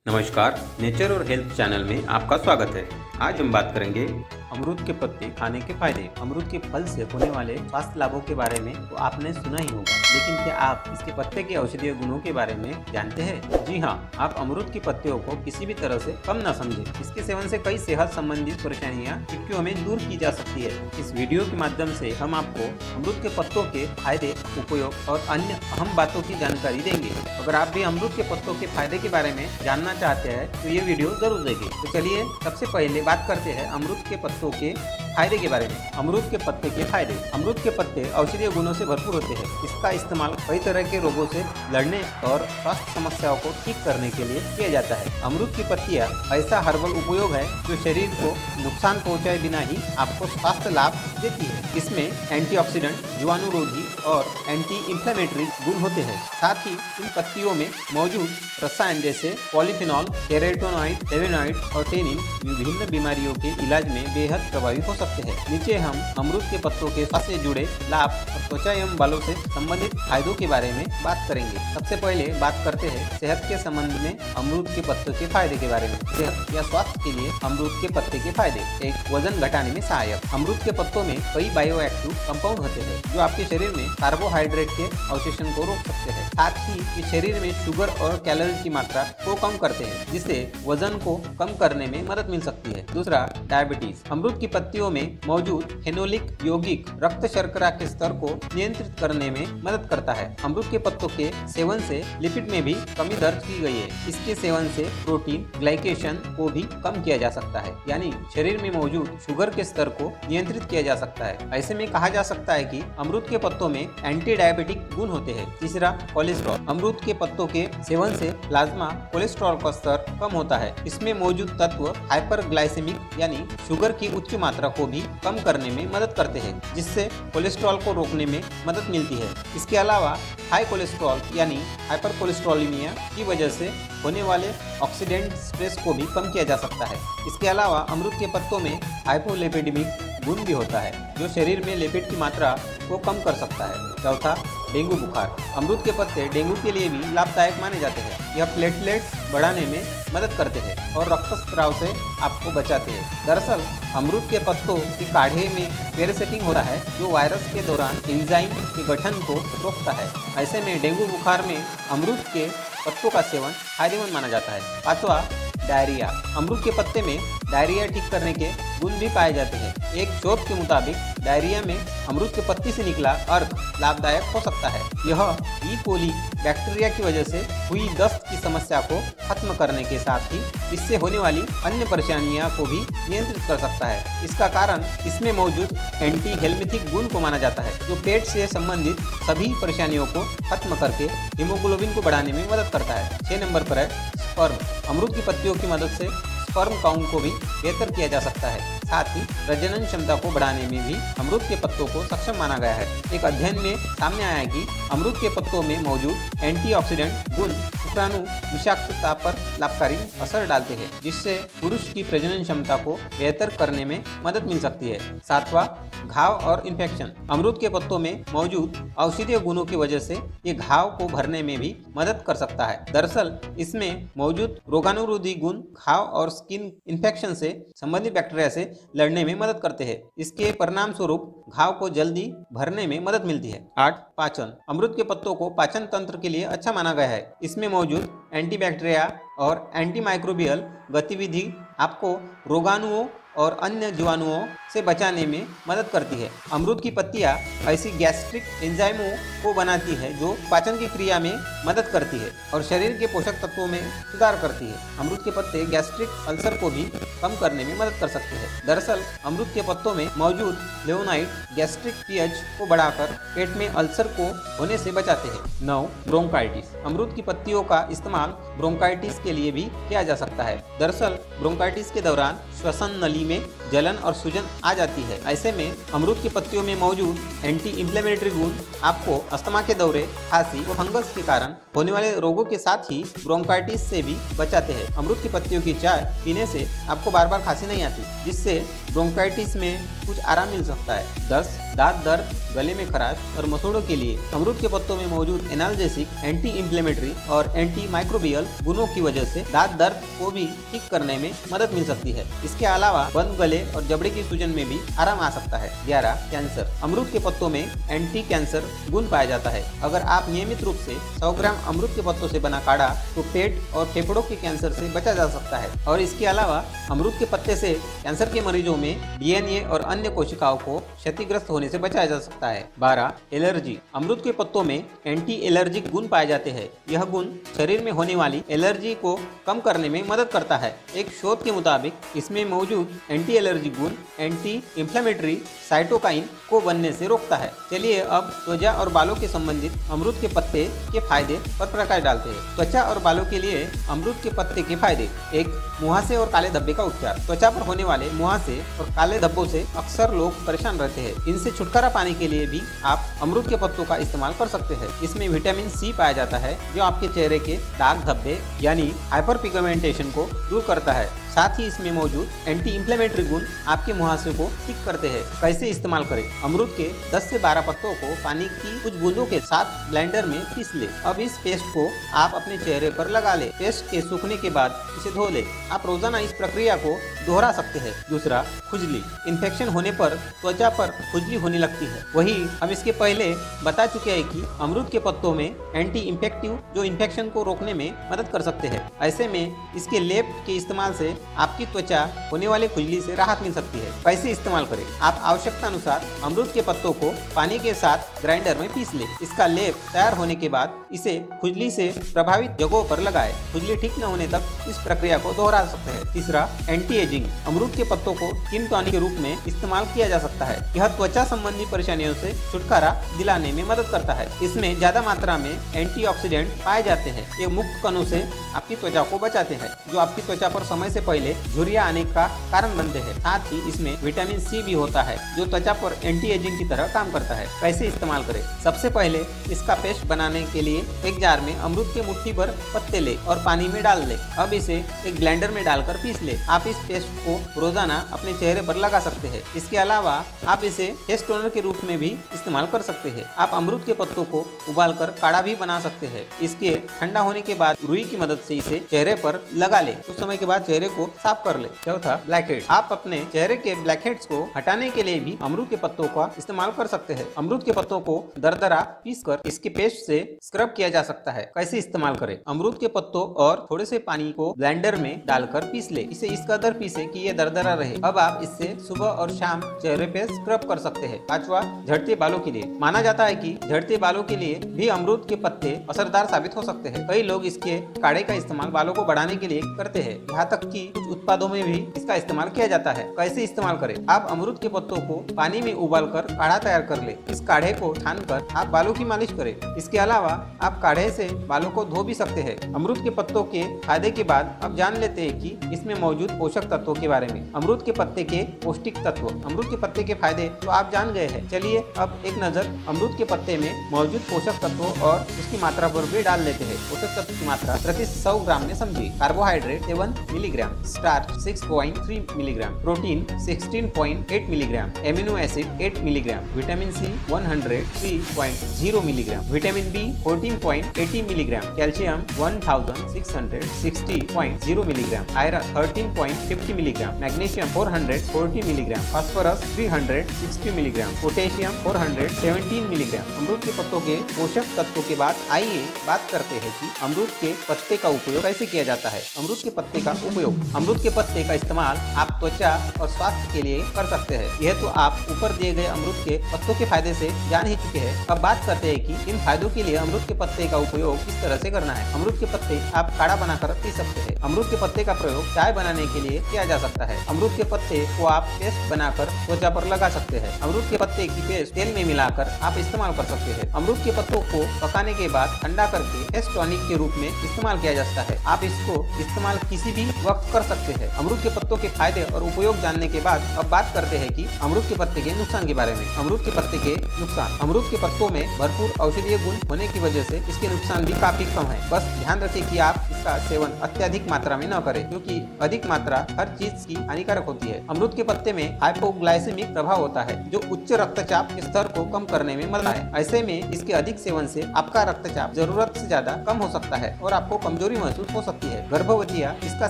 नमस्कार, नेचर और health channel में आपका स्वागत है। आज हम बात करेंगे अमरूद के पत्ते खाने के फायदे। अमरूद के फल से होने वाले स्वास्थ्य लाभों के बारे में तो आपने सुना ही होगा, लेकिन क्या आप इसके पत्ते के औषधीय गुणों के बारे में जानते हैं? जी हाँ, आप अमरूद के पत्तियों को किसी भी तरह से कम न समझें। इसके सेवन से कई सेहत संबंधित परेशानियां चुटकियों में दूर की जा सकती है। इस वीडियो के माध्यम से हम आपको अमरूद के पत्तों के फायदे, उपयोग और अन्य अहम बातों की जानकारी देंगे। अगर आप भी अमरूद के पत्तों के फायदे के बारे में जानना चाहते हैं तो ये वीडियो जरूर देखें। तो चलिए सबसे पहले बात करते हैं अमरूद के पत्तों के फायदे के बारे में। अमरूद के पत्ते के फायदे। अमरूद के पत्ते औषधीय गुणों से भरपूर होते हैं। इसका इस्तेमाल कई तरह के रोगों से लड़ने और स्वास्थ्य समस्याओं को ठीक करने के लिए किया जाता है। अमरूद की पत्तियां ऐसा हर्बल उपयोग है जो शरीर को नुकसान पहुंचाए बिना ही आपको स्वास्थ्य लाभ देती है। इसमें एंटीऑक्सीडेंट, जीवाणुरोधी और एंटी इंफ्लेमेटरी गुण होते हैं। साथ ही इन पत्तियों में मौजूद रसायन जैसे पॉलीफिनॉल, कैरोटीनॉइड, फ्लेवोनॉइड और टेनिन विभिन्न बीमारियों के इलाज में बेहद प्रभावी हो सकते हैं। नीचे हम अमरूद के पत्तों के स्वास्थ्य से जुड़े लाभ और त्वचा एवं बालों से संबंधित फायदों के बारे में बात करेंगे। सबसे पहले बात करते हैं सेहत के संबंध में अमरूद के पत्तों के फायदे के बारे में। सेहत या स्वास्थ्य के लिए अमरूद के पत्ते के फायदे। एक, वजन घटाने में सहायक। अमरूद के पत्तों में कई बायोएक्टिव कंपाउंड होते हैं जो आपके शरीर में कार्बोहाइड्रेट के अवशोषण को रोक सकते हैं। साथ ही ये शरीर में शुगर और कैलोरी की मात्रा को कम करते हैं, जिससे वजन को कम करने में मदद मिल सकती है। दूसरा, डायबिटीज। अमरूद की पत्तियों में मौजूद फेनोलिक यौगिक रक्त शर्करा के स्तर को नियंत्रित करने में मदद करता है। अमरूद के पत्तों के सेवन से लिपिड में भी कमी दर्ज की गई है। इसके सेवन से प्रोटीन ग्लाइकेशन को भी कम किया जा सकता है, यानी शरीर में मौजूद शुगर के स्तर को नियंत्रित किया जा सकता है। ऐसे में कहा जा सकता है कि अमरूद के पत्तों में एंटी डायबिटिक गुण होते हैं। तीसरा, कोलेस्ट्रॉल। अमरूद के पत्तों के सेवन से प्लाज्मा कोलेस्ट्रॉल का स्तर कम होता है। इसमें मौजूद तत्व हाइपरग्लाइसेमिक यानी शुगर की उच्च मात्रा को भी कम करने में मदद करते हैं, जिससे कोलेस्ट्रॉल को रोकने में मदद मिलती है। इसके अलावा हाई कोलेस्ट्रॉल यानी हाइपरकोलेस्ट्रॉलेमिया की वजह से होने वाले ऑक्सीडेंट स्ट्रेस को भी कम किया जा सकता है। इसके अलावा अमरूद के पत्तों में हाइपोलिपिडेमिक गुण भी होता है जो शरीर में लिपिड की मात्रा को कम कर सकता है। चौथा, डेंगू बुखार। अमरूद के पत्ते डेंगू के लिए भी लाभदायक माने जाते हैं। यह प्लेटलेट्स बढ़ाने में मदद करते हैं और रक्तस्राव से आपको बचाते हैं। दरअसल अमरूद के पत्तों की काढ़े में पैरासिटिक होता है जो वायरस के दौरान एंजाइम के गठन को रोकता है। ऐसे में डेंगू बुखार में अमरूद के पत्तों का सेवन फायदेमंद माना जाता है। पांचवा, डायरिया। अमरूद के पत्ते में डायरिया ठीक करने के गुण भी पाए जाते हैं। एक शोध के मुताबिक डायरिया में अमरूद के पत्ती से निकला अर्क लाभदायक हो सकता है। यह ई कोली बैक्टीरिया की वजह से हुई दस्त की समस्या को खत्म करने के साथ ही इससे होने वाली अन्य परेशानियों को भी नियंत्रित कर सकता है। इसका कारण इसमें मौजूद एंटी हेल्मिथिक गुण को माना जाता है जो पेट से संबंधित सभी परेशानियों को खत्म करके हीमोग्लोबिन को बढ़ाने में मदद करता है। 6 नंबर पर है स्पर्म। अमरूद की पत्तियों की मदद से स्पर्म काउंट को भी बेहतर किया जा सकता है। साथ ही प्रजनन क्षमता को बढ़ाने में भी अमरूद के पत्तों को सक्षम माना गया है। एक अध्ययन में सामने आया कि अमरूद के पत्तों में मौजूद एंटीऑक्सीडेंट गुण शुक्राणु विषाक्तता पर लाभकारी असर डालते हैं, जिससे पुरुष की प्रजनन क्षमता को बेहतर करने में मदद मिल सकती है। सातवां, घाव और इन्फेक्शन। अमरूद के पत्तों में मौजूद औषधीय गुणों की वजह से ये घाव को भरने में भी मदद कर सकता है। दरअसल इसमें मौजूद रोगाणुरोधी गुण घाव और स्किन इन्फेक्शन से संबंधित बैक्टीरिया से लड़ने में मदद करते हैं। इसके परिणाम स्वरूप घाव को जल्दी भरने में मदद मिलती है। 8, पाचन। अमरूद के पत्तों को पाचन तंत्र के लिए अच्छा माना गया है। इसमें मौजूद एंटीबैक्टीरिया और एंटीमाइक्रोबियल गतिविधि आपको रोगाणुओं और अन्य जीवाणुओं से बचाने में मदद करती है। अमरूद की पत्तियां ऐसी गैस्ट्रिक एंजाइमों को बनाती है जो पाचन की क्रिया में मदद करती है और शरीर के पोषक तत्वों में सुधार करती है। अमरूद के पत्ते गैस्ट्रिक अल्सर को भी कम करने में मदद कर सकते हैं। दरअसल अमरूद के पत्तों में मौजूद फ्लेवोनॉइड गैस्ट्रिक पीएच को बढ़ाकर पेट में अल्सर को होने से बचाते हैं। 9, ब्रोंकाइटिस। अमरूद की पत्तियों का इस्तेमाल ब्रोंकाइटिस के लिए भी किया जा सकता है। दरअसल ब्रोंकाइटिस के दौरान श्वसन नली में जलन और सूजन आ जाती है। ऐसे में अमरूद की पत्तियों में मौजूद एंटी इंफ्लेमेटरी गुण आपको अस्थमा के दौरे, खांसी व फंगस के कारण होने वाले रोगों के साथ ही ब्रोंकाइटिस से भी बचाते हैं। अमरूद की पत्तियों की चाय पीने से आपको बार बार खांसी नहीं आती, जिससे ब्रोंकाइटिस में कुछ आराम मिल सकता है। 10, दांत दर्द, गले में खराश और मसूड़ों के लिए। अमरूद के पत्तों में मौजूद एनाल्जेसिक, एंटी इंफ्लेमेटरी और एंटी माइक्रोबियल गुणों की वजह से दांत दर्द को भी ठीक करने में मदद मिल सकती है। इसके अलावा बंद गले और जबड़े की सूजन में भी आराम आ सकता है। 11. कैंसर। अमरूद के पत्तों में एंटी कैंसर गुण पाया जाता है। अगर आप नियमित रूप से 100 ग्राम अमरूद के पत्तों से बना काढ़ा तो पेट और फेफड़ों के कैंसर से बचा जा सकता है। और इसके अलावा अमरूद के पत्ते से कैंसर के मरीजों में डीएनए और अन्य कोशिकाओं को क्षतिग्रस्त होने से बचाया जा सकता है। 12. एलर्जी। अमरूद के पत्तों में एंटी एलर्जिक गुण पाए जाते हैं। यह गुण शरीर में होने वाली एलर्जी को कम करने में मदद करता है। एक शोध के मुताबिक इसमें मौजूद एंटी एलर्जी गुण एंटी इंफ्लेमेटरी साइटोकाइन को बनने से रोकता है। चलिए अब त्वचा और बालों के संबंधित अमरूद के पत्ते के फायदे पर प्रकाश डालते हैं। त्वचा और बालों के लिए अमरूद के पत्ते के फायदे। 1. मुहासे और काले धब्बे का उपचार। त्वचा पर होने वाले मुहासे और काले धब्बों से अक्सर लोग परेशान रहते हैं। इनसे छुटकारा पाने के लिए भी आप अमरूद के पत्तों का इस्तेमाल कर सकते हैं। इसमें विटामिन सी पाया जाता है जो आपके चेहरे के दाग धब्बे यानी हाइपर पिगमेंटेशन को दूर करता है। साथ ही इसमें मौजूद एंटी इंफ्लेमेटरी गुण आपके मुहासे को ठीक करते हैं। कैसे इस्तेमाल करें? अमरूद के 10 से 12 पत्तों को पानी की कुछ बूंदों के साथ ब्लेंडर में पीस ले। अब इस पेस्ट को आप अपने चेहरे पर लगा ले। पेस्ट के सूखने के बाद इसे धो ले। आप रोजाना इस प्रक्रिया को दोहरा सकते हैं। दूसरा, खुजली। इन्फेक्शन होने पर त्वचा पर खुजली होने लगती है। वही हम इसके पहले बता चुके हैं कि अमरूद के पत्तों में एंटी इन्फेक्टिव जो इन्फेक्शन को रोकने में मदद कर सकते हैं। ऐसे में इसके लेप के इस्तेमाल से आपकी त्वचा होने वाली खुजली से राहत मिल सकती है। कैसे इस्तेमाल करें? आप आवश्यकता अनुसार अमरूद के पत्तों को पानी के साथ ग्राइंडर में पीस ले। इसका लेप तैयार होने के बाद इसे खुजली से प्रभावित जगहों पर लगाएं। खुजली ठीक न होने तक इस प्रक्रिया को दोहरा सकते हैं। तीसरा, एंटी एजिंग। अमरूद के पत्तों को स्किन टॉनिक के रूप में इस्तेमाल किया जा सकता है। यह त्वचा संबंधी परेशानियों से छुटकारा दिलाने में मदद करता है। इसमें ज्यादा मात्रा में एंटीऑक्सीडेंट पाए जाते हैं। ये मुक्त कणों से आपकी त्वचा को बचाते हैं जो आपकी त्वचा पर समय से पहले झुर्रियां आने का कारण बनते हैं। साथ ही इसमें विटामिन सी भी होता है जो त्वचा पर एंटी एजिंग की तरह काम करता है। कैसे इस्तेमाल करें? सबसे पहले इसका पेस्ट बनाने के लिए एक जार में अमरूद के मुट्ठी भर पत्ते ले और पानी में डाल ले। अब इसे एक ब्लेंडर में डालकर पीस ले। आप इस पेस्ट को रोजाना अपने चेहरे पर लगा सकते हैं। इसके अलावा आप इसे फेस टोनर के रूप में भी इस्तेमाल कर सकते हैं। आप अमरूद के पत्तों को उबालकर काढ़ा भी बना सकते हैं। इसके ठंडा होने के बाद रुई की मदद से इसे चेहरे पर लगा ले। कुछ समय के बाद चेहरे को साफ कर ले। चौथा, ब्लैक हेड्स। आप अपने चेहरे के ब्लैक हेड्स को हटाने के लिए भी अमरूद के पत्तों का इस्तेमाल कर सकते हैं। अमरूद के पत्तों को दरदरा पीसकर इसके पेस्ट से स्क्रब किया जा सकता है। कैसे इस्तेमाल करें? अमरूद के पत्तों और थोड़े से पानी को ब्लेंडर में डालकर पीस ले। इसे इस कदर पीसे कि ये दरदरा रहे। अब आप इससे सुबह और शाम चेहरे पे स्क्रब कर सकते हैं। पांचवा, झड़ते बालों के लिए। माना जाता है कि झड़ते बालों के लिए भी अमरूद के पत्ते असरदार साबित हो सकते हैं। कई लोग इसके काढ़े का इस्तेमाल बालों को बढ़ाने के लिए करते हैं। यहाँ तक कि कुछ उत्पादों में भी इसका इस्तेमाल किया जाता है। कैसे इस्तेमाल करें? आप अमरूद के पत्तों को पानी में उबालकर काढ़ा तैयार कर ले। इस काढ़े को छानकर आप बालों की मालिश करें। इसके अलावा आप काढ़े से बालों को धो भी सकते हैं। अमरूद के पत्तों के फायदे के बाद अब जान लेते हैं कि इसमें मौजूद पोषक तत्वों के बारे में। अमरूद के पत्ते के पौष्टिक तत्व। अमरूद के पत्ते के फायदे तो आप जान गए हैं। चलिए अब एक नजर अमरूद के पत्ते में मौजूद पोषक तत्वों और उसकी मात्रा पर भी डाल लेते हैं। पोषक तत्व की मात्रा प्रति 100 ग्राम में समझिए। Carbohydrate 7 milligram, starch 6.3 milligram, protein 16.8 milligram, amino acid 8 milligram, vitamin c 103.0 milligram, vitamin b 14.80 milligram, calcium 1660.0 milligram, iron 13.50 milligram, magnesium 440 milligram, phosphorus 360 milligram, potassium 417 milligram. अमरूद के पत्तों के पोषक तत्वों के बाद आइए बात करते हैं कि अमरूद के पत्ते का उपयोग कैसे किया जाता है। अमरूद के पत्ते का उपयोग। अमरूद के पत्ते का इस्तेमाल आप त्वचा और स्वास्थ्य के लिए कर सकते हैं। यह तो आप ऊपर दिए गए अमरूद के पत्तों के फायदे से जान ही चुके हैं। अब बात करते हैं कि इन फायदों के लिए अमरूद के पत्ते का उपयोग किस तरह से करना है। अमरूद के पत्ते आप काढ़ा बनाकर पी सकते हैं। अमरूद के पत्ते का प्रयोग चाय बनाने के लिए किया जा सकता है। अमरूद के पत्ते को आप पेस्ट बनाकर त्वचा पर लगा सकते हैं। अमरूद के पत्ते की पेस्ट तेल में मिलाकर आप इस्तेमाल कर सकते हैं। अमरूद के पत्तों को पकाने के बाद ठंडा करके फेस टॉनिक के रूप में इस्तेमाल किया जा सकता है। आप इसको इस्तेमाल किसी भी वक्त कर सकते हैं। अमरूद के पत्तों के फायदे और उपयोग जानने के बाद अब बात करते हैं कि अमरूद के पत्ते के नुकसान के बारे में। अमरूद के पत्ते के नुकसान। अमरूद के पत्तों में भरपूर औषधीय गुण होने की वजह से इसके नुकसान भी काफी कम है। बस ध्यान रखें कि आप इसका सेवन अत्यधिक अधिक मात्रा में न करें, क्योंकि अधिक मात्रा हर चीज की हानिकारक होती है। अमरूद के पत्ते में हाइपोग्लाइसेमिक प्रभाव होता है, जो उच्च रक्तचाप के स्तर को कम करने में मदद है। ऐसे में इसके अधिक सेवन से आपका रक्तचाप जरूरत से ज्यादा कम हो सकता है और आपको कमजोरी महसूस हो सकती है। गर्भवतियां इसका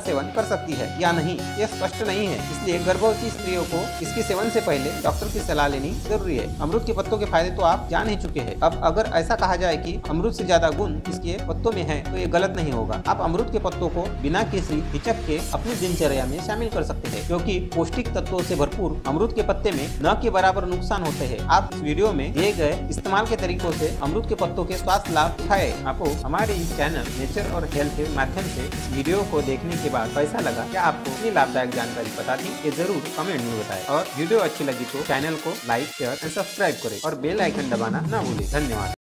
सेवन कर सकती है या नहीं, ये स्पष्ट नहीं है, इसलिए गर्भवती स्त्रियों को इसके सेवन से पहले डॉक्टर की सलाह लेनी जरूरी है। अमरूद के पत्तों के फायदे तो आप जान ही चुके हैं। अब अगर ऐसा कहा जाए कि अमरूद से ज्यादा गुण इसके पत्तों में है, तो ये गलत नहीं होगा। आप अमरूद के पत्तों को बिना किसी हिचक के अपनी दिनचर्या में शामिल कर सकते हैं, क्योंकि पौष्टिक तत्वों से भरपूर अमरूद के पत्ते में न के बराबर नुकसान होते हैं। आप इस वीडियो में दिए गए इस्तेमाल के तरीकों से अमरूद के पत्तों के स्वास्थ्य लाभ उठाए। आपको हमारे इस चैनल नेचर और हेल्थ के माध्यम से इस वीडियो को देखने के बाद कैसा लगा, क्या आपको इतनी लाभदायक जानकारी पता थी? ये जरूर कमेंट में बताएं और वीडियो अच्छी लगी तो चैनल को लाइक, शेयर और सब्सक्राइब करें और बेल आइकन दबाना ना भूलें। धन्यवाद।